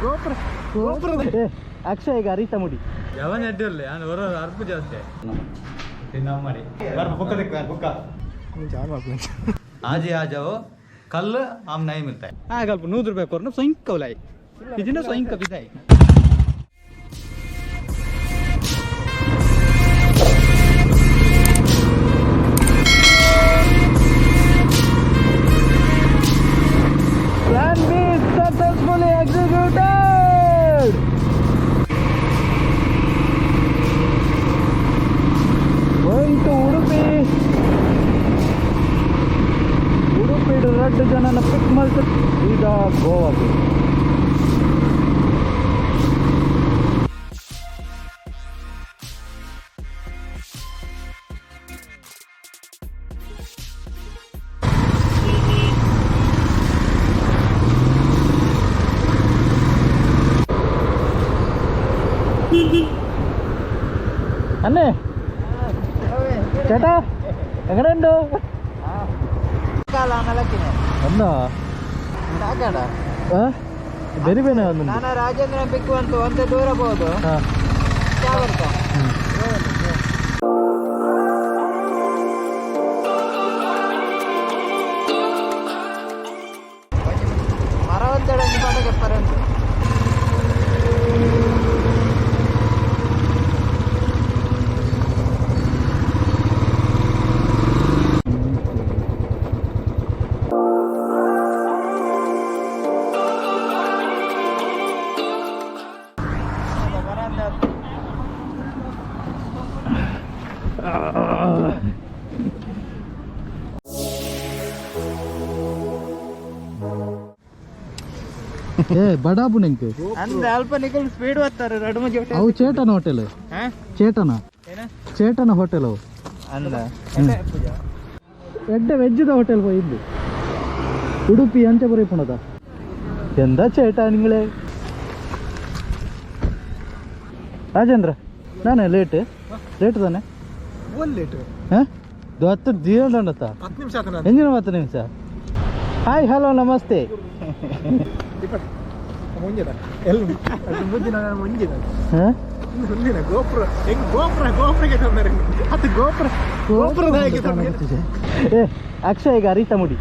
ಗೋಪುರ ಗೋಪುರ ಅಕ್ಷಯ ಈಗ ಅರಿತ ಮುಡಿ ಯಾವನ್ ಅಡ್ಡಿಲ್ಲ ನಾನು ಹೊರ ಅರ್ಪು ಜಾಸ್ತಿ ನಾವು ಮಾಡಿ ಬುಕ್ಕ आज ही आ जाओ कल हम नहीं मिलता है हाँ कल 100 रुपये करना स्वयं कौलाई कितना स्वयं कविता है Plan B successfully executed. Going to Udupi. Udupi to Red Janana pick multi. Ida Goa. അല്ലേ ചേട്ടാ എങ്ങനെയുണ്ട് എന്നോ ಬೇರೆ ಬೇರೆ ನಾನು ರಾಜೇಂದ್ರ ಪಿಕ್ ಬಂತು ಒಂದೇ ದೂರ ಬಹುದು ಮರ ಒಂದೆಡೆ ನಿಮಗೆ ಪರಂತು ಬಡಾಪು ನಿಂಗೆ ಅಂದ್ರೆ ಅಲ್ಪ ನಿಕಲ್ ಸ್ಪೀಡ್ ಬರ್ತಾರೆ ಎರಡು ಮಜೆ ಅವು ಚೇಟನ ಹೋಟೆಲ್ ಚೇಟನ ಹೋಟೆಲ್ ಅವು ಅಲ್ಲ ಎಡ್ಡೆ ವೆಜ್ಜದ ಹೋಟೆಲ್ പോയിದ್ದು ಉಡುಪಿ ಅಂತ ಬರೀಪುಣದ ಎಂದ ಚೇಟ ನಿಂಗಳೇ ರಾಜೇಂದ್ರ ನಾನೇ ಲೇಟ್ ತಾನೆ ಹಾಂ 10 ದಿನದಂಡತ್ತ 10 ನಿಮಿಷ ಎಂಜಿನ 10 ನಿಮಿಷ ಹಾಯ್ ಹಲೋ ನಮಸ್ತೆ ಅಕ್ಷಯ ಈಗ ಅರಿತ ಮುಡಿ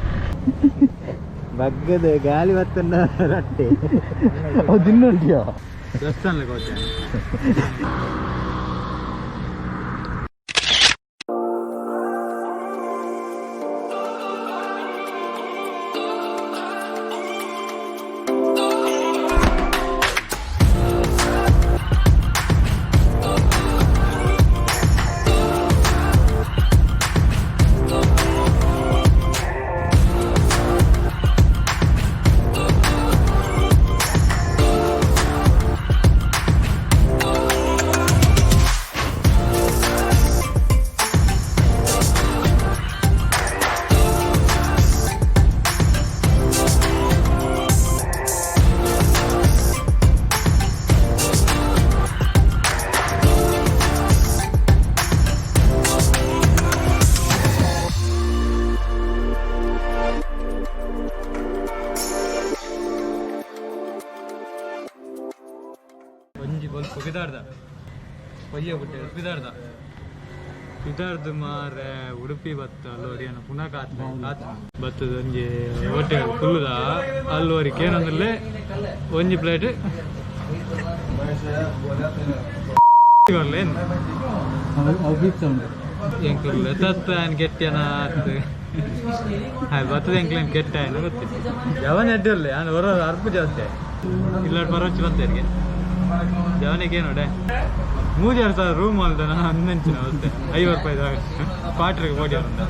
ಬಗ್ಗದ ಗಾಳಿ ಬತ್ತನ್ನ ರಟ್ಟೆ ದಿನ್ನುಂಟಿಯೋ ಇದಾರ್ದು ಮಾರೆ ಉಡುಪಿ ಬತ್ತ ಅಲ್ಲೋರಿಯನ ಪುನಃ ಬತ್ತದ ಒಂಜಿ ಹೋಟೆಲ್ ಕುಲ್ಲುದ ಅಲ್ಲೋರಿಗೆ ಏನಂದ್ರೆ ಒಂಜಿ ಪ್ಲೇಟ್ ಬರ್ಲೇನು ಎಂಕ್ಲ ತತ್ತ ಗೆಟ್ಟನ ಬತ್ತದ ಎಂಕ್ಲ ಗೆಟ್ಟ ಏನು ಗೊತ್ತಿಲ್ಲ ಯಾವನ್ ಅಡ್ಡಿಲ್ಲ ನಾನು ಹೊರ ಅರ್ಪು ಜಾಸ್ತಿ ಇಲ್ಲ ಬರೋಚಿ ಬಂತ ಜವನಿಗೆ ನೋಡೆ 3000 ರೂಮ್ ಅಲ್ದ ಹನ್ನಂಚಿನ ಅವಸ್ಥೆ 50 ರೂಪಾಯಿದಾಗ ಕ್ವಾರ್ಟರ್ಗೆ ಓಡಿ ಅವರಿಂದ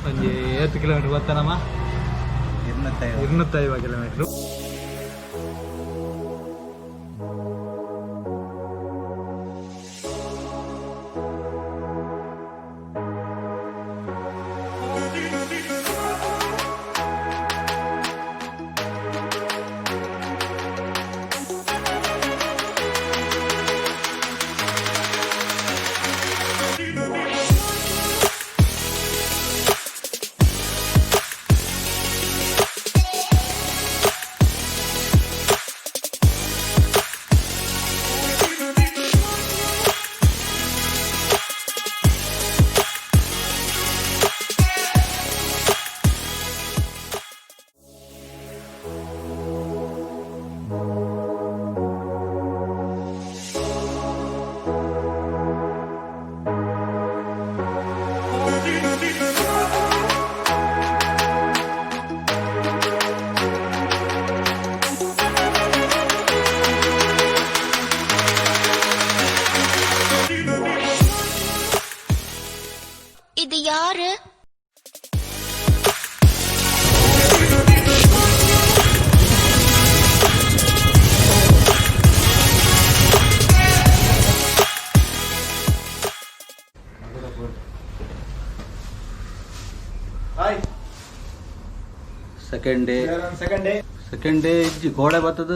ಒಂದು 8 ಕಿಲೋಮೀಟರ್ ಬರ್ತಾನಮ್ಮ 250 ಕಿಲೋಮೀಟ್ರು இது யாரு? ಸೆಕೆಂಡ್ ಡೇ ಇಜ್ಜಿ ಗೋಡೆ ಬರ್ತದ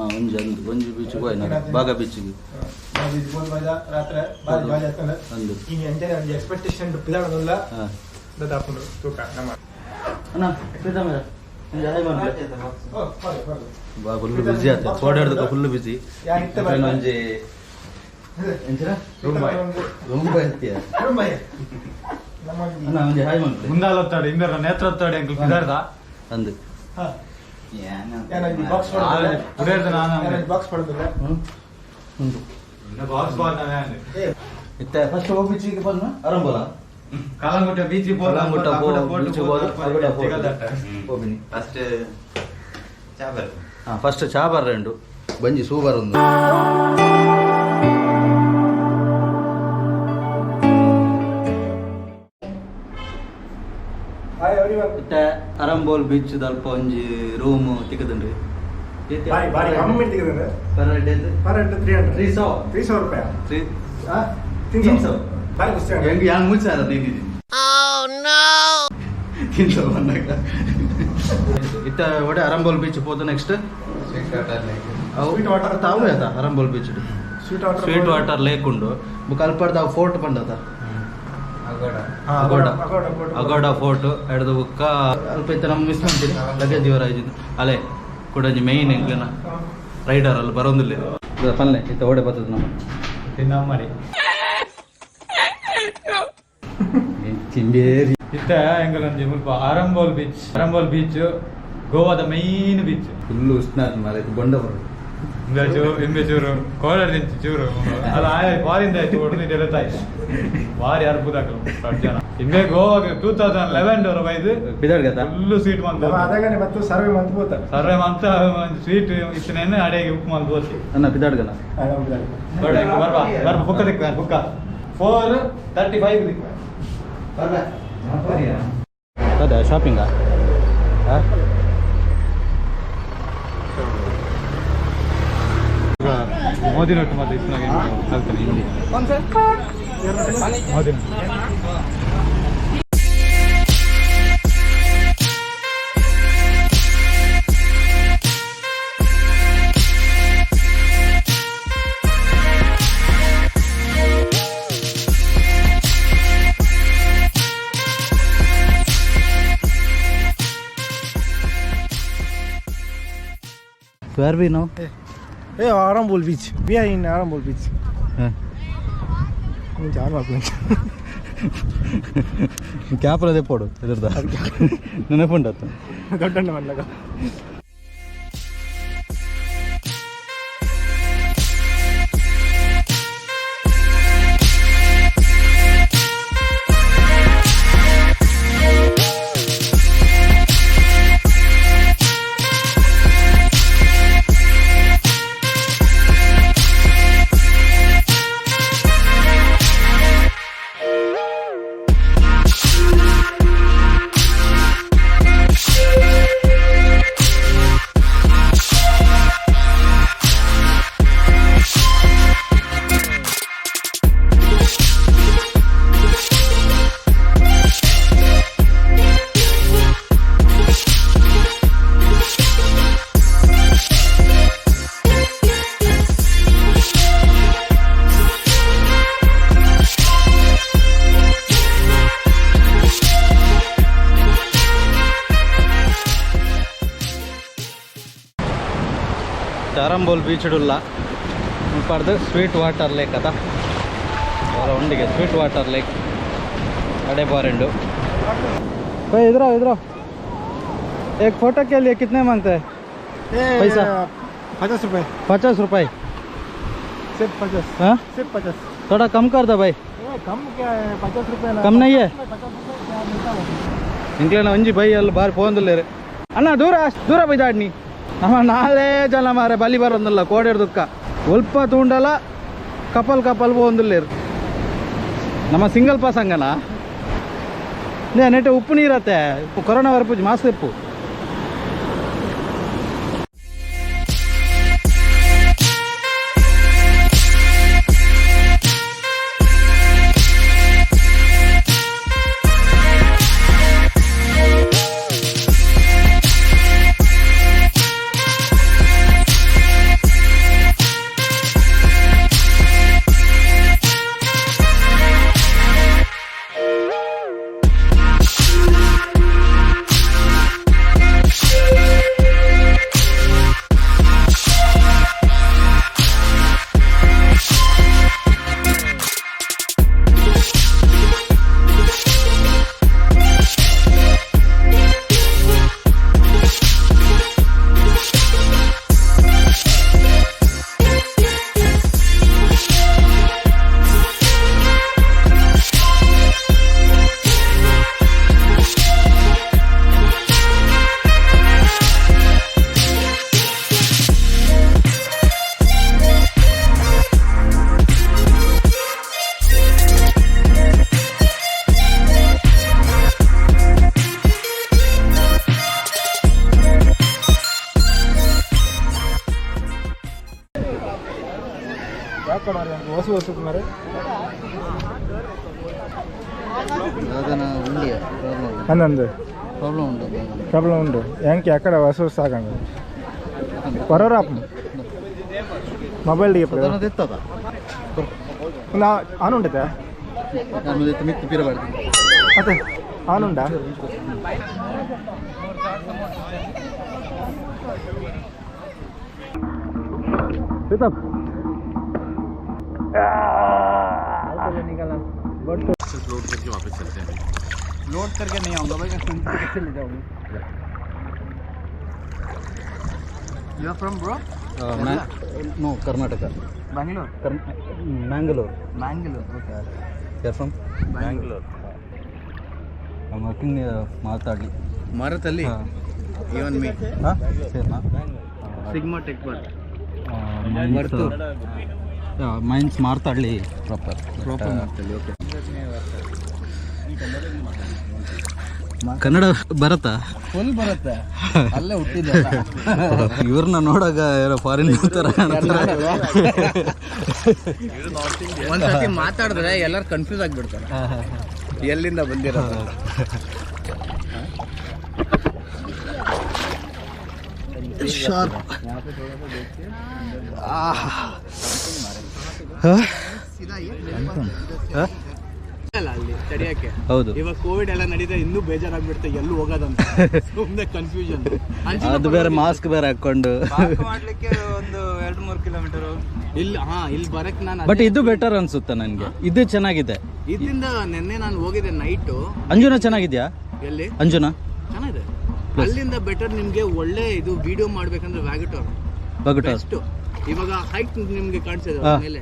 ಒಂಜಿ ಅಂದು ಒಂಜಿ ಬೀಚ್ಗೆ ಹೋಯ್ನ ಬಾಗ ಬೀಚ್ಗೆ ಅಂದು ಅಣ್ಣ ಬಾ ಫುಲ್ ಬಿಸಿ ಆಯ್ತು ಓಡಾಡ್ದಕ್ಕೆ ಫುಲ್ ಬಿಸಿ ಒಂಜಿ ரொம்ப ಎತ್ತಿಯ ಅಣ್ಣ ಒಂಜಿ ಹಾಯ್ ಮಾಡ್ಲಿ ಮುಂದಾಲತ್ತಾಡಿ ಇಂದರ ನೇತ್ರತ್ತಾಡಿ ಅಂಕಲ್ ಪಿದಾರ್ದ ಅಂದು ಫಸ್ಟ್ ಹೋಗಿ ಬೀಚಿಗೆ ಬಂದ ಆರಂಭಲ ಕಾಲಂಗುಟ್ಟ ಬೀಚಿ ಫಸ್ಟ್ ಚಾಬರ್ రెండు ಬಂಜಿ ಸೂಪರ್ ಒಂದು ಇತ್ತ ಅರಂಬೋಲ್ ಬೀಚ್ ದಲ್ಪ ಒಂಜಿ ರೂಮ್ ತಿಕ್ಕದನ್ರಿ ಇತ್ತ ಒಡೆ ಅರಂಬೋಲ್ ಬೀಚ್ ಹೋದ next Arambol beach sweet water lake ಉಂಡು ಕಲ್ಪಡ್ದ ಫೋರ್ಟ್ ಬಂದದ ಅಗೋಡ ಫೋರ್ಟ್ ಎಡ್ದು ಬುಕ್ಕ ಅಲ್ಪ ಇತ್ತ ನಮ್ಗೆ ಮಿಸ್ ಮಾಡ್ತೀರಿ ಲಗೇಜ್ ಇವರ ಇದ್ದು ಅಲೆ ಕೂಡ ಮೈನ್ ಎಂಕ್ಲೆನ ರೈಡರ್ ಅಲ್ಲಿ ಬರೋದಿಲ್ಲ ಪಲ್ಲೆ ಇತ್ತ ಓಡೆ ಬರ್ತದ ನಮ್ಮ ತಿನ್ನ ಮಾಡಿ ತಿಂಬೇರಿ ಇತ್ತ ಎಂಗಲೊಂಜಿ ಮುಲ್ಪ ಅರಂಬೋಲ್ ಬೀಚ್ ಗೋವಾದ ಮೈನ್ ಬೀಚ್ ಫುಲ್ಲು ಉಷ್ಣ ಮಾರ ಬೊಂಡ ಬರೋದು ಇಂಬೆ ಚೂರು ಕೋಲಾರ ನಿಂತು ಚೂರು ಅದು ವಾರಿಂದ ಆಯ್ತು ಹೊಡೆದಿದ್ದೆಲ್ಲ ತಾಯಿ ವಾರಿ ಅರ್ಬುದ ಜನ ಇಂಬೆ ಗೋವಾಗ 2011 ಬೈದು ಫುಲ್ಲು ಸ್ವೀಟ್ ಮಂತ್ ಸರ್ವೆ ಮಂತ್ ಸ್ವೀಟ್ ಇತ್ತನೇನು ಅಡೆಗೆ ಉಪ್ಪು ಮಂತ್ ಓದಿ ಅನ್ನ ಪಿದಾಡ್ಗನ ಬರ್ಬ ಬುಕ್ಕ ದಿಕ್ಕ ಬುಕ್ಕ 4:35 ಅದ ಶಾಪಿಂಗಾ ಮೋದಿ ನೋಟು ಮತ್ತೆ ಇಸ್ನಾಗ ಕಲ್ತಾನೆ Hindi Modi Where we now? Arambol Beach. We are in Arambol Beach. Cap ಅದೇ ಪೋಡು ಇದ್ರದ ನೆನಪುಂಡತ್ತ ದೊಡ್ಡ ಮಲ್ಲಗ ಅರಂಬೋಲ್ ಬೀಚ್ ಉಲ್ಲ ಪಡ್ದು ಸ್ವೀಟ್ ವಾಟರ್ ಲೇಕ್ ಅದ ಉಂಡಿಗೆ ಸ್ವೀಟ್ ವಾಟರ್ ಲೇಕ್ अड़े बारेंडो भाई इधर आओ एक फोटो के लिए कितने मांगते हैं पैसा 50 रुपए 50 रुपए सिर्फ 50 हाँ सिर्फ 50 थोड़ा कम कर दो भाई कम क्या है 50 रुपए कम नहीं है 50 रुपए क्या मिलता है ಇಂಕ್ಲೇನ ಒಂಜಿ ಬೈ ಅಲ್ಲಿ ಬಾರಿ ಫೋನ್ದಲ್ಲೇರು ಅಣ್ಣ ದೂರ ದೂರ ಬೈದಾಡ್ನಿ ನಮ್ಮ ನಾಳೆ ಜನ ಮಾರೆ ಬಲಿ ಬರೋದಲ್ಲ ಕೋಡೆಡ್ದುಕ್ಕ ಸ್ವಲ್ಪ ತೂಂಡಲ ಕಪಲ್ ಕಪಲ್ ಹೋಂದಿಲ್ಲೇರು ನಮ್ಮ ಸಿಂಗಲ್ ಪಾಸ್ ಹಂಗನ ನೆಟ್ಟೆ ಉಪ್ಪು ನೀರತ್ತೆ ಕೊರೋನಾ ವರಪೂಜಿ ಮಾಸ್ಕ್ ಉಪ್ಪು ವಸು ವಸು ಕುಮಾರ್ ಹನ್ನೊಂದು ಪ್ರಾಬ್ಲಮ್ ಉಂಟು ಹೆಂಗೆ ಅక్కడ ವಸು ಸಾಗಂಗ ಬರೋರ ಮೊಬೈಲ್ ಆನ್ ಉಂಟೈತೆ ಮತ್ತೆ ಆನ್ ಉಂಟಾ लोड करके वापस चलते हैं लोड करके नहीं आऊँगा भाई मैं कैसे ले जाऊँगा you are from bro no Karnataka Bangalore Mangalore Mangalore okay you are from Bangalore I am working Marathahalli Marathahalli even me हाँ same sigma tech bar ಮೈನ್ಸ್ ಮಾರ್ತಾಡ್ಲಿ ಪ್ರಾಪರ್ ಮಾರ್ತಾಡ್ಲಿ ಓಕೆ ಕನ್ನಡ ಬರತ್ತಾ ಫುಲ್ ಬರುತ್ತೆ ಅಲ್ಲೇ ಹುಟ್ಟಿದ್ದೆ ಇವ್ರನ್ನ ನೋಡಾಗ ಯಾರೋ ಫಾರಿನ್ ತರ ಒಂದ್ಸತಿ ಮಾತಾಡಿದ್ರೆ ಎಲ್ಲರೂ ಕನ್ಫ್ಯೂಸ್ ಆಗಿಬಿಡ್ತಾರೆ ಎಲ್ಲಿಂದ ಬಂದಿರೋದು ಶಾರ್ಪ್ ತಡಿಯಕ್ಕೆ ಹೌದು ಇವಾಗ ಕೋವಿಡ್ ಎಲ್ಲ ನಡೀತಾ ಇನ್ನೂ ಬೇಜಾರಾಗ್ಬಿಡುತ್ತೆ ಎಲ್ಲೂ ಹೋಗೋದಂತ ಸುಮ್ಮನೆ ಕನ್ಫ್ಯೂಷನ್ ಅದು ಬೇರೆ ಮಾಸ್ಕ್ ಬೇರೆ ಹಾಕೊಂಡು ಮಾಡ್ಲಿಕ್ಕೆ ಒಂದು 2-3 ಕಿಲೋಮೀಟರ್ ಇಲ್ಲಿ ಇಲ್ಲಿ ಬರಕ್ ನಾನು ಬಟ್ ಇದು ಬೆಟರ್ ಅನ್ಸುತ್ತೆ ನನಗೆ ಇದು ಚೆನ್ನಾಗಿದೆ ಇದರಿಂದ ನಿನ್ನೆ ನಾನು ಹೋಗಿದ್ದೆ ನೈಟು ಅಂಜುನಾ ಚೆನ್ನಾಗಿದ್ಯಾ ಎಲ್ಲಿ ಅಂಜುನಾ ಚೆನ್ನಾಗಿದೆ ಅಲ್ಲಿಂದ ಬೆಟರ್ ನಿಮ್ಗೆ ಒಳ್ಳೆ ಇದು ವಿಡಿಯೋ ಮಾಡ್ಬೇಕಂದ್ರೆ ವ್ಯಾಗಟೋರ್ ಇವಾಗ ಹೈಟ್ ನಿಮ್ಗೆ ಕಾಣಿಸ್ತಿದೆ ಮೇಲೆ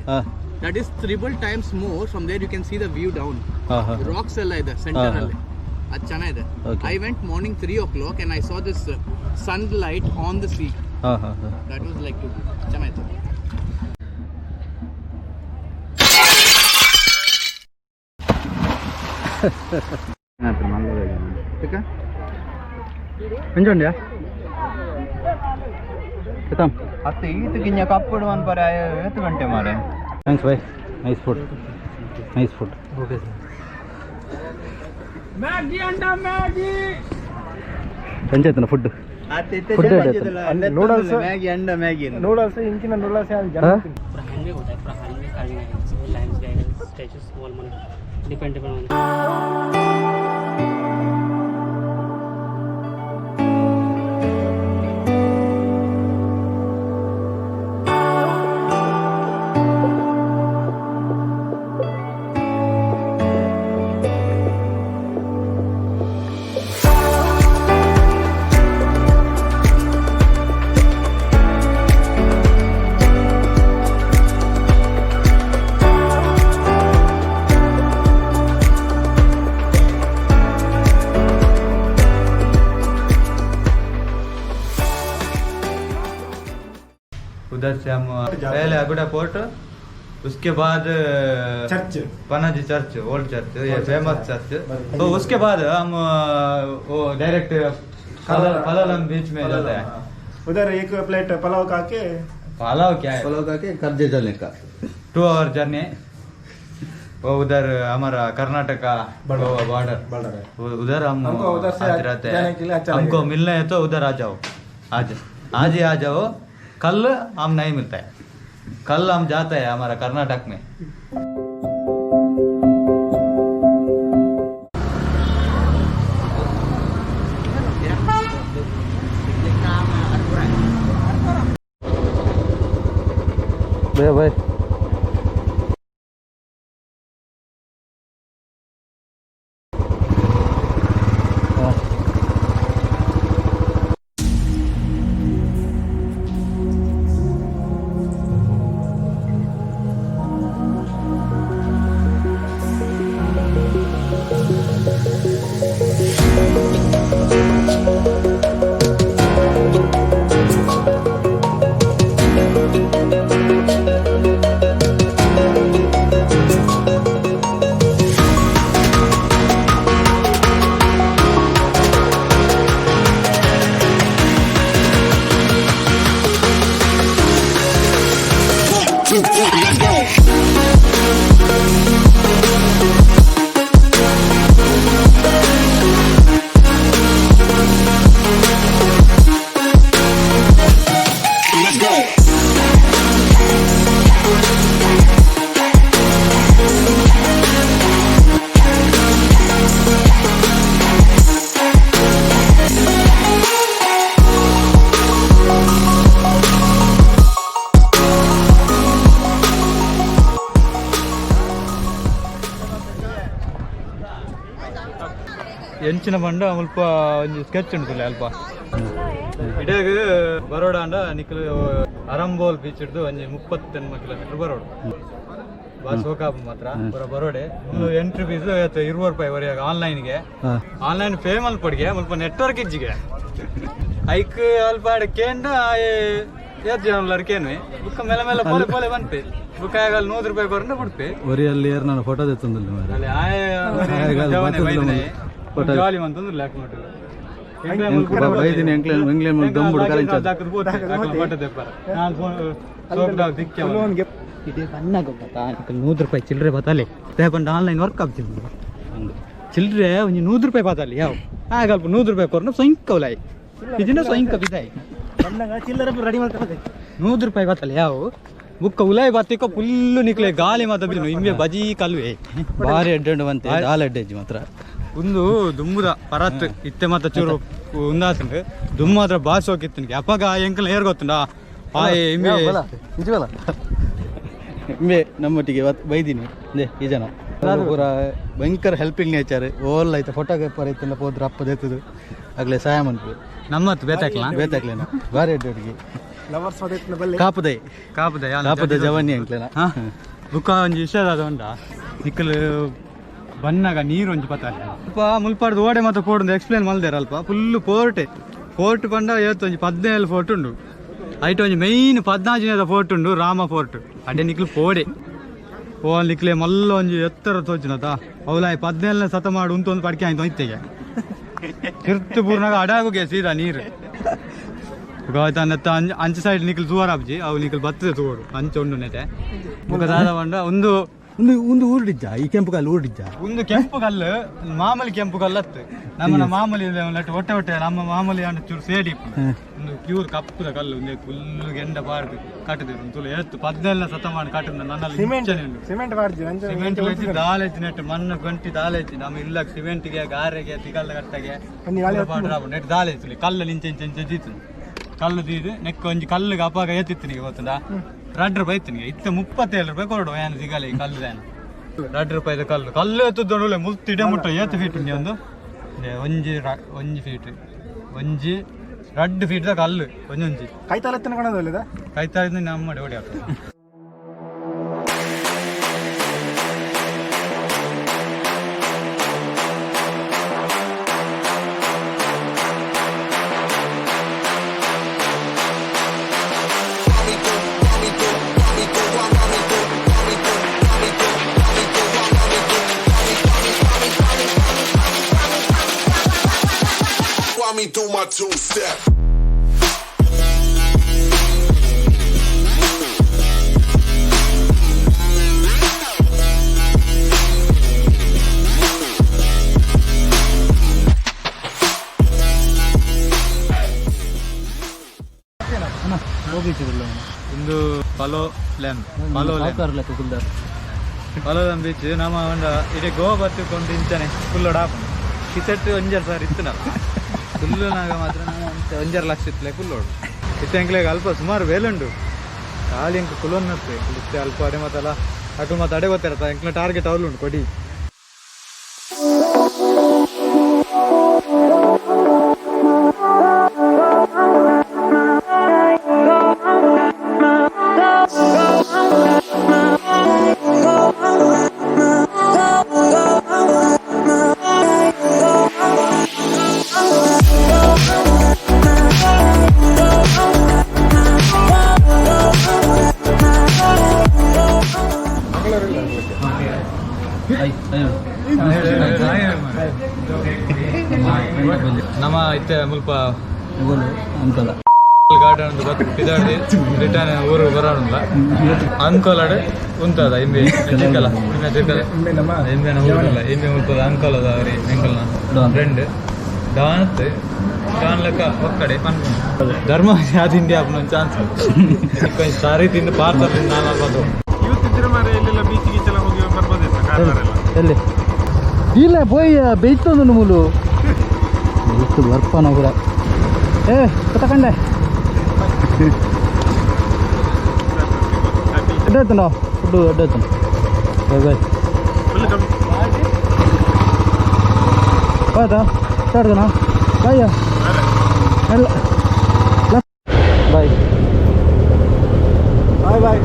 that is 3 times more from there you can see the view down rocks ಎಲ್ಲ ಇದೆ ಸೆಂಟರ್ ಅಲ್ಲಿ ಅದು ಚೆನ್ನಾಗಿದೆ I went morning 3 o'clock and I saw this sunlight on the sea that was like ಚೆನ್ನಾಗಿತ್ತು ಎಂಜೋಂಡ್ಯಾ खत्म अब ईद किन्या कपड़ वन पर आए 8 घंटे मारे थैंक्स भाई नाइस फूड ओके मैगी अंडा Maggi panchayat food noodles Maggi अंडा मैगी नूडल्स इंकिन नूडल्स यार जन प्रहान में होता है प्रहान में carding lines guidance statue small मन डिपेंड ऑन उधर से हम पहले अगुड़ा पोर्ट, उसके बाद church, Panaji church, old church, ये फेमस चर्च। तो उसके बाद हम वो डायरेक्ट पलालम बीच में जाते हैं। उधर एक प्लेट पुलाव खा के पलाव क्या है, फॉलो करके कर्जे चलने का 2 आवर जर्नी। वो उधर हमारा कर्नाटका बॉर्डर, उधर हम हमको उधर से आते रहते जाने के लिए हैं। अच्छा हमको लगेगा। मिलना है तो उधर आ जाओ, आज ही आ जाओ। कल हम नहीं मिलता है, कल हम जाते हैं हमारा कर्नाटक में। भाई ಎಂಚಿನ ಬಂಡ ಮುಲ್ಪ ಒಂಜಿ ಸ್ಕೆಚ್ ಉಂಟುಲ್ಲ ಅಲ್ಪ ಇಡಾಗ ಬರೋಡ ಅಂಡ ನಿಖಲ್ ಅರಂಬೋಲ್ ಬೀಚ್ ಹಿಡ್ದು ಒಂಜಿ 38 ಕಿಲೋಮೀಟರ್ ಬರೋಡು ಬಸ್ ಹೋಗಾಪ ಮಾತ್ರ ಬರೋಡೆ ಎಂಟ್ರಿ ಫೀಸ್ 20 ರೂಪಾಯಿ ವರೆಗೆ ಆನ್ಲೈನ್ಗೆ ಆನ್ಲೈನ್ ಪೇ ಮಲ್ಪಡ್ಗೆ ಮುಲ್ಪ ನೆಟ್ವರ್ಕ್ ಇಜ್ಜಿಗೆ ಐಕ್ ಅಲ್ಪ ಕೇಂಡ ಏತ್ ಜನ ಕೇನು ಬುಕ್ಕ ಮೇಲೆ ಮೇಲೆ ಪೋಲೆ ಪೋಲೆ ಬಂತೆ ಬುಕ್ಕ ಆಗಲ್ಲ 100 ರೂಪಾಯಿ ಕೊರಂಡ ಬಿಡ್ತೆ ಒರಿಯಲ್ಲಿ ಏರ್ ನಾನು ಫೋಟೋ ತೆತ್ತಂದಿಲ್ಲ ಅಲ್ಲಿ ಜಾಲಿ ಅಂತಂದ್ರೆ ಲ್ಯಾಕ್ ಮಾಡ್ತಾರೆ ಬೈದಿನಿ ಎಂಗ್ಲೇನ್ ದೊಂಬುಡು ಕರೆಂಟ್ ಇದೇ ಬಣ್ಣ ಗೊತ್ತಾ 100 ರೂಪಾಯಿ ಚಿಲ್ಲರೆ ಬತ್ತಲೆ ತಗೊಂಡು ಆನ್ಲೈನ್ ವರ್ಕ್ ಆಗ್ತಿಲ್ಲ ಚಿಲ್ಲರೆ ಒಂದು 100 ರೂಪಾಯಿ ಬತ್ತಲೆ ಯಾವ ಆಗಲ್ಪ 100 ರೂಪಾಯಿ ಕೊರ್ನ ಸೊಂಕವಲಾಯಿ ಇದನ್ನ ಸೊಂಕ ಬಿದ್ದಾಯಿ ಚಿಲ್ಲರೆ ರೆಡಿ ಮಾಡ್ತಾರೆ 100 ರೂಪಾಯಿ ಬತ್ತಲೆ ಯಾವ ಬುಕ್ಕ ಉಲಾಯಿ ಬತ್ತಿಕ ಫುಲ್ಲು ನಿಕ್ಲೆ ಗಾಳಿ ಮಾತ ಬಿದ್ದು ಹಿಂಗೆ ಬಜಿ ಕಲ್ವೆ ಭಾರಿ ಅಡ್ಡಂಡು ಬಂತೆ ದಾಲ್ ಅಡ್ಡೆಜ್ಜಿ ಮಾತ್ರ ಒಂದು ದುಮ್ಮದ ಪರತ್ ಇತ್ತೆ ಮಾತ ಚೂರು ಉಂದಾತಂಗ ದುಮ್ಮ ಮಾತ್ರ ಬಾಸ್ ಹೋಗಿತ್ತನಿಗೆ ಅಪ್ಪಗ ಎಂಕಲ್ ಏರ್ ಗೊತ್ತುಂಡ ಆಯ್ ಇಂಬೆ ನಿಜವಲ್ಲ ಇಂಬೆ ನಮ್ಮೊಟ್ಟಿಗೆ ಬೈದಿನಿ ಈ ಜನ ಪೂರ ಭಯಂಕರ ಹೆಲ್ಪಿಂಗ್ ನೇಚರ್ ಓಲ್ ಆಯ್ತು ಫೋಟೋಗ್ರಾಫರ್ ಐತಲ್ಲ ಹೋದ್ರ ಅಪ್ಪ ದೇತದು ಆಗ್ಲೇ ಸಹಾಯ ಮಾಡ್ತೀವಿ ನಮ್ಮತ್ ಬೇತಾಕ್ಲೇನ ಭಾರಿ ಅಡ್ಡೋಡಿಗೆ ಲವರ್ಸ್ ಹೊಡೆತ್ನ ಬಲ್ಲೆ ಕಾಪುದೈ ಕಾಪುದ ಜವಾನಿ ಅಂಕ್ಲೇನ ಬುಕ್ಕ ಒಂಜಿ ವಿಷಯದ ಉಂಡ ನಿಕ್ಕಲು ಬನ್ನಾಗ ನೀರು ಒಂಜಿ ಪತ್ತ ಅಲ್ಪ ಮುಲ್ಪಾಡ್ದು ಓಡೆ ಮತ್ತೆ ಪೋಡ್ ಎಕ್ಸ್ಪ್ಲೇನ್ ಮಲ್ದೇರ ಅಲ್ಪ ಫುಲ್ಲು ಫೋರ್ಟ್ ಪಂಡ ಇವತ್ತು ಒಂಜಿ 17 ಫೋರ್ಟ್ ಉಂಡು ಐಟ್ ಒಂಜಿ ಮೈನ್ 14 ಫೋರ್ಟ್ ಉಂಡು ರಾಮ ಫೋರ್ಟ್ ಅಡ್ಡೆ ನಿಕ್ಲು ಪೋಡೆ ಓಲ್ ನಿಕ್ಲೆ ಮಲ್ಲ ಒಂಜಿ ಎತ್ತರ ತೋಚಿನತ ಅವಲಾಯ್ 17ನೇ ಶತಮಾಡು ಉಂಟು ಒಂದು ಪಡ್ಕೆ ಆಯ್ತು ಇತ್ತೆಗೆ ತಿರ್ತು ಪೂರ್ನಾಗ ಅಡಾಗುಗೆ ಸೀದಾ ನೀರು ಅಂಚೆ ಸೈಡ್ ನಿಕ್ಲು ತೂವರಾಬ್ಜಿ ಅವು ನಿಕ್ಲು ಬತ್ತದ ತೂಡು ಅಂಚೆ ಉಂಡು ನೆತೆ ಮುಖದಾದ ಬಂಡ ಒಂದು ಊರಿಡ್ಜ ಈ ಕೆಂಪು ಕಲ್ಲು ಊರಿಡ್ಜ ಒಂದು ಕೆಂಪು ಕಲ್ಲು ಮಾಮೂಲಿ ಕೆಂಪು ಕಲ್ಲತ್ತು ನಮ್ಮ ಮಾಮೂಲಿ ಹೊಟ್ಟೆ ನಮ್ಮ ಮಾಮೂಲಿ ಅಂಡ್ ಚೂರು ಸೇಡಿ ಒಂದು ಪ್ಯೂರ್ ಕಪ್ಪುದ ಕಲ್ಲು ಒಂದು ಫುಲ್ಲು ಗೆಂಡ ಬಾರ್ದು ಕಟ್ಟದೆ ತುಳು ಎತ್ತು 17ನೇ ಶತಮಾನ ಕಟ್ಟದ ನನ್ನಲ್ಲಿ ಸಿಮೆಂಟ್ ಬಾರ್ಜಿ ಸಿಮೆಂಟ್ ದಾಲೆಚ್ಚಿ ನೆಟ್ಟು ಮಣ್ಣು ಗಂಟಿ ದಾಲೆಚ್ಚಿ ನಮ್ಮ ಇಲ್ಲ ಸಿಮೆಂಟ್ಗೆ ಗಾರೆಗೆ ತಿಗಲ್ಲ ಕಟ್ಟಗೆ ನೆಟ್ಟು ದಾಲೆಚ್ಚಿ ಕಲ್ಲು ನಿಂಚೆಂಚೆಂಚೆಜಿತ್ತು ಕಲ್ಲು ತೀದು ನೆಕ್ಕ ಒಂಜಿ ಕಲ್ಲಿಗೆ ಅಪ್ಪಾಗ ಏತಿತ್ತು ಗೊತ್ತುಂಡ 2 ರೂಪಾಯಿ ಇತ್ತು ಈಗ 27 ರೂಪಾಯಿ ಕೊರಡು ಏನು ಸಿಗಲ್ಲ ಈ ಕಲ್ಲು ಏನು 2 ರೂಪಾಯಿದ ಕಲ್ಲು ಎತ್ತುದೊಳ್ಳೆ ಮುಲ್ತಿಡೆ ಮುಟ್ಟ ಏತು ಫೀಟ್ ಉಂಡಿ ಒಂದು ಒಂಜಿ ಫೀಟ್ ಒಂಜಿ 2 ಫೀಟ್ದ ಕಲ್ಲು ಒಂಜೊಂಜಿ ಕೈತಾಲೆತ್ತನ ಕಾಣೋದಲ್ಲ ಕೈತಾಳಿಂದ ನಮ್ಮ ಓಡಿ ಆಗ್ತದೆ me do my two-step. ಹೋಗಿಸಿರಲ್ಲ ಇಂದು Palolem Palolem beach ನಮ್ಮ ಒಂದು ಇಡೀ ಗೋವಾ ಬತ್ತಿಕೊಂಡು ಇಂತಾನೆ ಫುಲ್ ಡಾಪ್ ಕಿಸೆಟ್ಟು 1,000 ಸಾವಿರ ಇತ್ತು ನಾವು ಫುಲ್ನಾಗ ಮಾತ್ರ ನಾವು 1,5 ಲಕ್ಷ ಇತ್ತಲೇ ಫುಲ್ ಓಡು ಇತ್ತಂಕ್ಲೆಗೆ ಅಲ್ಪ ಸುಮಾರು ವೇಲುಂಡು ಖಾಲಿ ಇಂಕ ಕುಲೋನ್ ನಡ್ತೆ ಇತ್ತೆ ಅಲ್ಪ ಅಡೆ ಮತ್ತಲ್ಲ ಅಟು ಮತ್ತೆ ಅಡೆ ಗೊತ್ತಿರತ್ತ ಇಂಕ್ಲ ಟಾರ್ಗೆಟ್ ಅವಲುಂಡು ಕೊಡಿ ನಮ್ಮ ಇತ್ತೆ ಮುಲ್ಪ ಅಂಕಲ ಗಾರ್ಡನ್ ಒಂದು ಗೊತ್ತಿದ್ದಾಡಿ ರಿಟರ್ನ್ ಊರು ಬರೋಣ ಅಂಕೋಲಾಡು ಉಂಟದ ಇಂಬೆ ಚಿಕ್ಕಲ ಇಂಬೆನ ಊರಲ್ಲ ಇಂಬೆ ಮುಲ್ಪದ ಅಂಕೋಲದ ಅವರಿ ಎಂಕಲ್ನ ಫ್ರೆಂಡ್ ಡಾನ್ತ್ ಡಾನ್ ಲೆಕ್ಕ ಒಕ್ಕಡೆ ಪನ್ಕೊಂಡು ಧರ್ಮ ಯಾವ್ದು ಇಂಡಿಯಾ ಅಪ್ಪನ ಚಾನ್ಸ್ ಕೊಂಚ ಸಾರಿ ತಿಂದು ಪಾರ್ಸಲ್ ನಾನು ಬಂದು ಎಲ್ಲಿ ಇಲ್ಲ పోయి బెయిస్తుంది నువ్వులు ಎಷ್ಟು ಬರ್ಪಾನ ಕೂಡ ತಗೊಂಡೆ ಎಡ್ಡಾಯ್ತನ ಫುಡ್ಡು ಎಡ್ಡಾಯ್ತನ ಬಾಯ್ ಬಾಯ್ ಆಯ್ತಾ ಸ್ಟಾರ್ಟ್ದನಾ ಬಾಯ್ ಎಲ್ಲ ಬಾಯ್ ಬಾಯ್ ಬಾಯ್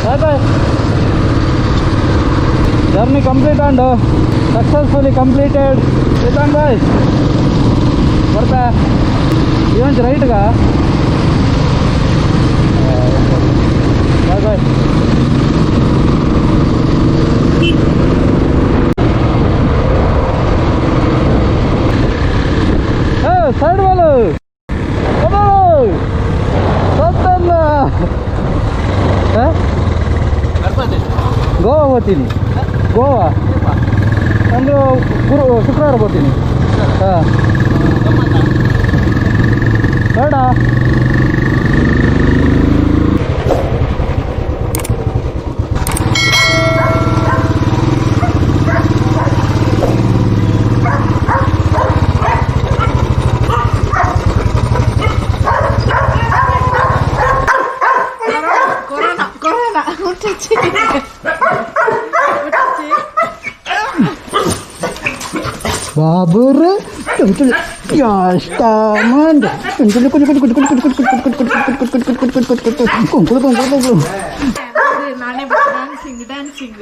ಬಾಯ್ ಬಾಯ್ journey complete and successfully completed. Return boys. ಬರ್ತಾ ಇವನ್ ರೈಟ್ಗ ಬಾಯ್ ಬಾಯ್ ಸೈಡ್ ಬಾಲು ಸತ್ತಲ್ಲ ಗೋವಾ ಹೋಗ್ತೀನಿ ಗೋವಾ ಅಂದ್ರೆ ಶುಕ್ರವಾರ ಬರ್ತೀನಿ ಹಾಂ ಬೇಡ Babur, dancing.